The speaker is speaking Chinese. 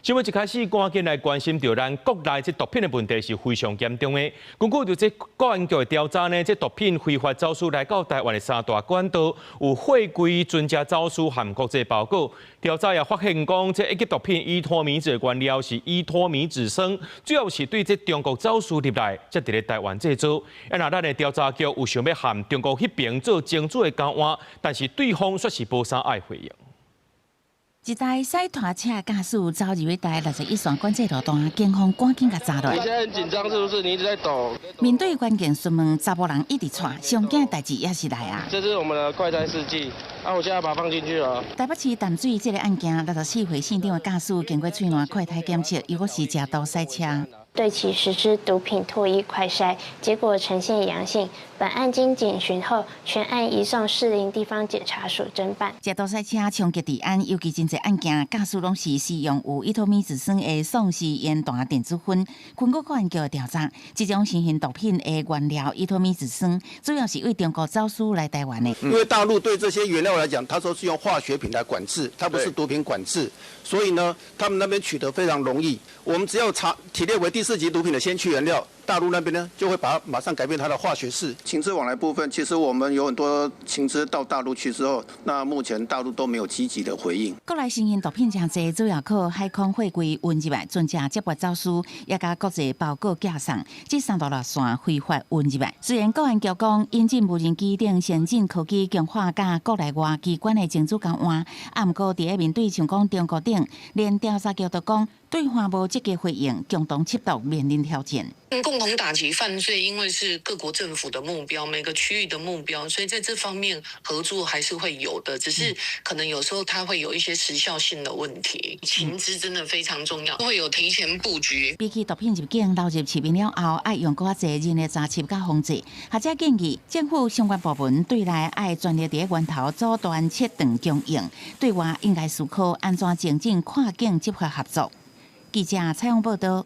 新聞一開始，趕緊來關心到咱國內這毒品的問題是非常嚴重的。根據就這公安局的調查呢，這毒品非法走私來到台灣的三大管道，有貨櫃專車走私含國際包裹。調查也發現講，這一級毒品依托米子的原料是依托米子酸，主要是對這中國走私入來，才佇咧台灣製造。那咱的調查局有想要和中國迄邊做爭取的交換，但是對方卻是無啥愛回應。一台賽拖車駕駛走入去台61線管制路段，警方趕緊甲抓落。你現在很緊張是不是？你一直在抖。面對關鍵詢問，查某人一直喘，上驚的代志也是來啊。這是我們的快篩試劑，我現在把它放進去了。台北市淡水這個案件，64歲縣長的駕駛經過嘴內快篩檢測，又果是駕到賽車。對其實施毒品唾液快篩，結果呈現陽性。本案經警詢後，全案移送士林地方檢察署偵辦。駕到賽車衝擊治安，尤其真濟案件，駕駛攏是使用有依托米子酸的喪失煙彈電子煙。根據公安局調查，這種新型毒品的原料依托米子酸，主要是為中國走私來台灣的。因為大陸對這些原料來講，它說是用化學品來管制，它不是毒品管制，所以呢，他們那邊取得非常容易。我們只要提列為第4級毒品的先驅原料。大陸那邊呢，就會把它馬上改變它的化學式。情資往來部分，其實我們有很多情資到大陸去之後，那目前大陸都沒有積極的回應。國內新型毒品真濟，主要靠海空貨櫃運入來，專車接駁走私，也甲國際包裹架送，這3道路線非法運入來。雖然公安局講引進無人機等先進科技，強化甲國內外機關的爭取交換，啊，不過佇咧面對像講中國等，連調查局都講對方無積極回應，共同緝毒面臨挑戰。共同打擊犯罪，因為是各國政府的目標，每個區域的目標，所以在這方面合作還是會有的，只是可能有時候它會有一些時效性的問題。情資真的非常重要，會有提前布局。比起毒品入境流入市面了後，愛用更加濟人的查緝甲防治。學者建議政府相關部門對內愛專業佇源頭阻斷切斷供應，對外應該思考安怎增進跨境執法合作。記者採訪報道。